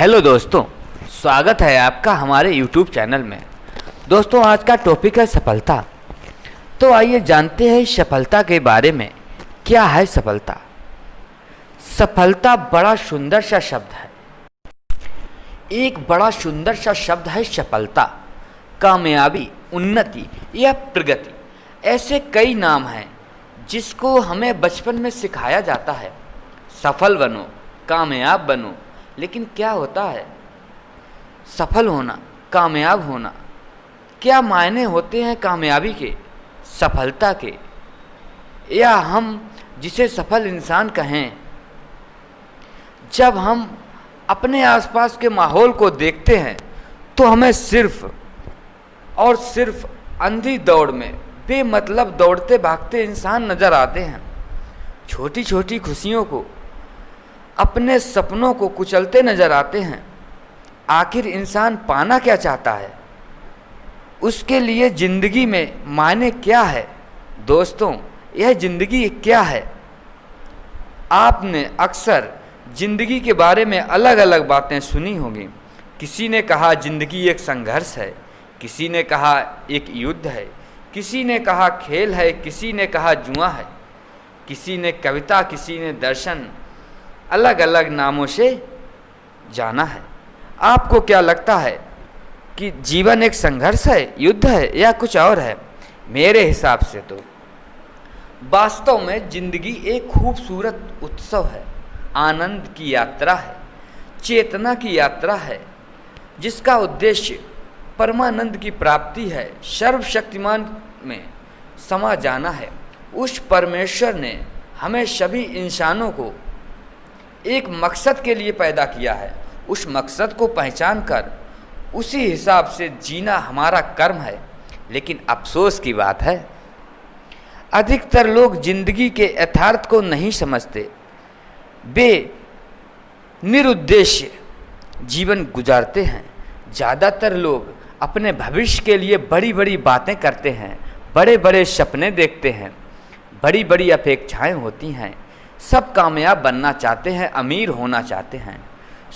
Hello दोस्तों, स्वागत है आपका हमारे YouTube चैनल में। दोस्तों, आज का टॉपिक है सफलता। तो आइए जानते हैं सफलता के बारे में। क्या है सफलता? सफलता बड़ा सुंदर सा शब्द है। एक बड़ा सुंदर सा शब्द है सफलता। कामयाबी, उन्नति या प्रगति, ऐसे कई नाम हैं जिसको हमें बचपन में सिखाया जाता है। सफल बनो, कामयाब बनो। लेकिन क्या होता है सफल होना, कामयाब होना? क्या मायने होते हैं कामयाबी के, सफलता के? या हम जिसे सफल इंसान कहें, जब हम अपने आसपास के माहौल को देखते हैं तो हमें सिर्फ और सिर्फ अंधी दौड़ में बेमतलब दौड़ते भागते इंसान नज़र आते हैं। छोटी छोटी खुशियों को, अपने सपनों को कुचलते नजर आते हैं। आखिर इंसान पाना क्या चाहता है? उसके लिए ज़िंदगी में मायने क्या है? दोस्तों, यह ज़िंदगी क्या है? आपने अक्सर ज़िंदगी के बारे में अलग अलग बातें सुनी होंगी। किसी ने कहा ज़िंदगी एक संघर्ष है, किसी ने कहा एक युद्ध है, किसी ने कहा खेल है, किसी ने कहा जुआ है, किसी ने कविता, किसी ने दर्शन, अलग अलग नामों से जाना है। आपको क्या लगता है कि जीवन एक संघर्ष है, युद्ध है या कुछ और है? मेरे हिसाब से तो वास्तव में जिंदगी एक खूबसूरत उत्सव है, आनंद की यात्रा है, चेतना की यात्रा है, जिसका उद्देश्य परमानंद की प्राप्ति है, सर्वशक्तिमान में समा जाना है। उस परमेश्वर ने हमें सभी इंसानों को एक मकसद के लिए पैदा किया है। उस मकसद को पहचान कर उसी हिसाब से जीना हमारा कर्म है। लेकिन अफसोस की बात है, अधिकतर लोग जिंदगी के यथार्थ को नहीं समझते। वे निरुद्देश्य जीवन गुजारते हैं। ज़्यादातर लोग अपने भविष्य के लिए बड़ी बड़ी बातें करते हैं, बड़े बड़े सपने देखते हैं, बड़ी बड़ी अपेक्षाएं होती हैं। सब कामयाब बनना चाहते हैं, अमीर होना चाहते हैं,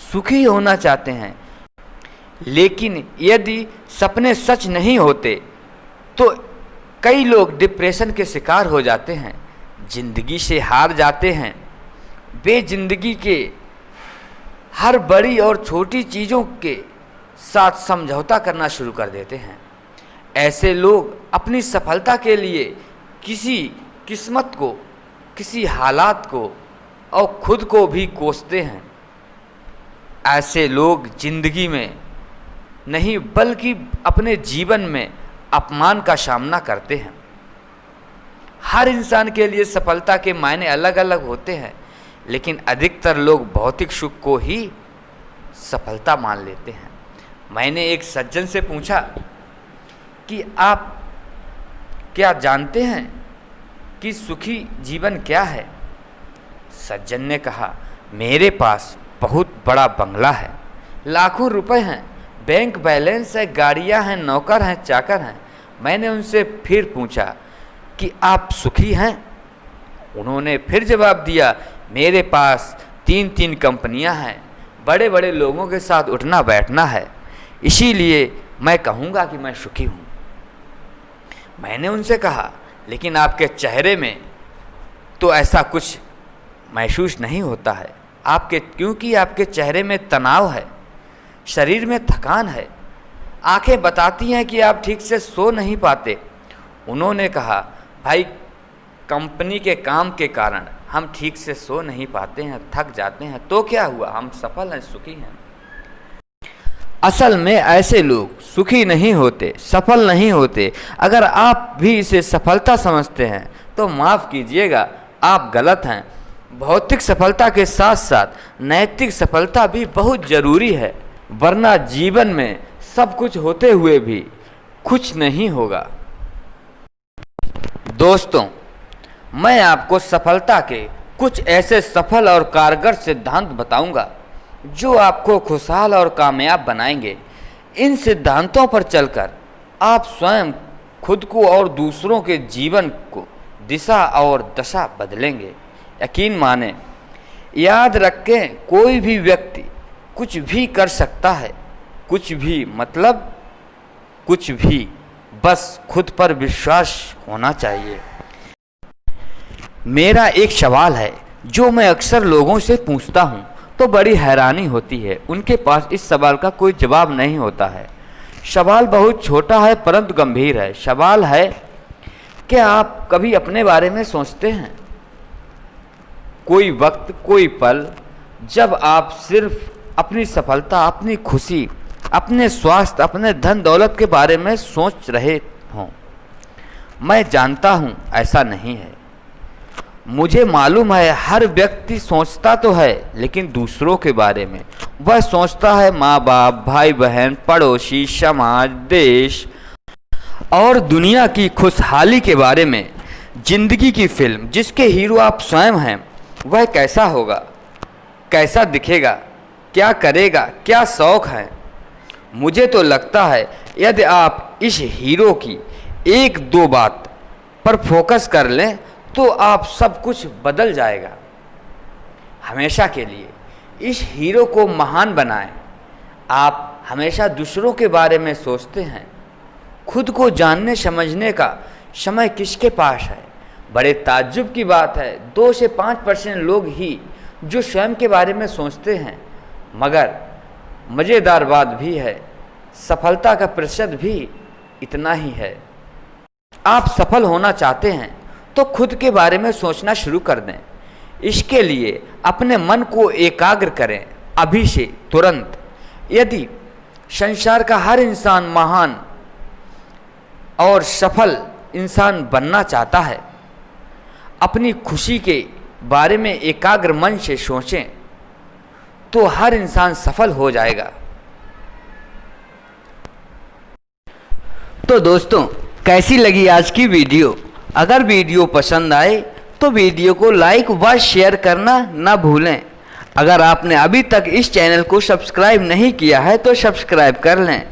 सुखी होना चाहते हैं। लेकिन यदि सपने सच नहीं होते तो कई लोग डिप्रेशन के शिकार हो जाते हैं, जिंदगी से हार जाते हैं। वे जिंदगी के हर बड़ी और छोटी चीज़ों के साथ समझौता करना शुरू कर देते हैं। ऐसे लोग अपनी सफलता के लिए किसी किस्मत को, किसी हालात को और खुद को भी कोसते हैं। ऐसे लोग जिंदगी में नहीं बल्कि अपने जीवन में अपमान का सामना करते हैं। हर इंसान के लिए सफलता के मायने अलग अलग होते हैं, लेकिन अधिकतर लोग भौतिक सुख को ही सफलता मान लेते हैं। मैंने एक सज्जन से पूछा कि आप क्या जानते हैं कि सुखी जीवन क्या है? सज्जन ने कहा, मेरे पास बहुत बड़ा बंगला है, लाखों रुपए हैं, बैंक बैलेंस है, गाड़ियां हैं, नौकर हैं, चाकर हैं। मैंने उनसे फिर पूछा कि आप सुखी हैं? उन्होंने फिर जवाब दिया, मेरे पास 3 कंपनियां हैं, बड़े बड़े लोगों के साथ उठना बैठना है, इसीलिए मैं कहूँगा कि मैं सुखी हूँ। मैंने उनसे कहा, लेकिन आपके चेहरे में तो ऐसा कुछ महसूस नहीं होता है, क्योंकि आपके चेहरे में तनाव है, शरीर में थकान है, आंखें बताती हैं कि आप ठीक से सो नहीं पाते। उन्होंने कहा, भाई, कंपनी के काम के कारण हम ठीक से सो नहीं पाते हैं, थक जाते हैं, तो क्या हुआ, हम सफल हैं, सुखी हैं। असल में ऐसे लोग सुखी नहीं होते, सफल नहीं होते। अगर आप भी इसे सफलता समझते हैं तो माफ़ कीजिएगा, आप गलत हैं। भौतिक सफलता के साथ साथ नैतिक सफलता भी बहुत ज़रूरी है, वरना जीवन में सब कुछ होते हुए भी कुछ नहीं होगा। दोस्तों, मैं आपको सफलता के कुछ ऐसे सफल और कारगर सिद्धांत बताऊंगा जो आपको खुशहाल और कामयाब बनाएंगे। इन सिद्धांतों पर चलकर आप स्वयं, खुद को और दूसरों के जीवन को दिशा और दशा बदलेंगे। यकीन माने, याद रखें, कोई भी व्यक्ति कुछ भी कर सकता है, कुछ भी मतलब कुछ भी, बस खुद पर विश्वास होना चाहिए। मेरा एक सवाल है जो मैं अक्सर लोगों से पूछता हूँ तो बड़ी हैरानी होती है, उनके पास इस सवाल का कोई जवाब नहीं होता है। सवाल बहुत छोटा है परंतु गंभीर है। सवाल है, क्या आप कभी अपने बारे में सोचते हैं? कोई वक्त, कोई पल जब आप सिर्फ अपनी सफलता, अपनी खुशी, अपने स्वास्थ्य, अपने धन दौलत के बारे में सोच रहे हों? मैं जानता हूँ ऐसा नहीं है। मुझे मालूम है हर व्यक्ति सोचता तो है, लेकिन दूसरों के बारे में। वह सोचता है माँ बाप, भाई बहन, पड़ोसी, समाज, देश और दुनिया की खुशहाली के बारे में। जिंदगी की फिल्म जिसके हीरो आप स्वयं हैं, वह कैसा होगा, कैसा दिखेगा, क्या करेगा, क्या शौक है। मुझे तो लगता है यदि आप इस हीरो की एक दो बात पर फोकस कर लें तो आप सब कुछ बदल जाएगा हमेशा के लिए। इस हीरो को महान बनाएं। आप हमेशा दूसरों के बारे में सोचते हैं। खुद को जानने समझने का समय किसके पास है? बड़े ताज्जुब की बात है, 2 से 5% लोग ही जो स्वयं के बारे में सोचते हैं। मगर मज़ेदार बात भी है, सफलता का प्रतिशत भी इतना ही है। आप सफल होना चाहते हैं तो खुद के बारे में सोचना शुरू कर दें। इसके लिए अपने मन को एकाग्र करें अभी से, तुरंत। यदि संसार का हर इंसान महान और सफल इंसान बनना चाहता है, अपनी खुशी के बारे में एकाग्र मन से सोचें तो हर इंसान सफल हो जाएगा। तो दोस्तों, कैसी लगी आज की वीडियो? अगर वीडियो पसंद आए तो वीडियो को लाइक व शेयर करना ना भूलें। अगर आपने अभी तक इस चैनल को सब्सक्राइब नहीं किया है तो सब्सक्राइब कर लें,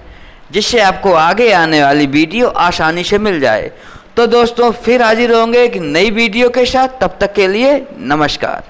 जिससे आपको आगे आने वाली वीडियो आसानी से मिल जाए। तो दोस्तों, फिर हाजिर होंगे एक नई वीडियो के साथ। तब तक के लिए नमस्कार।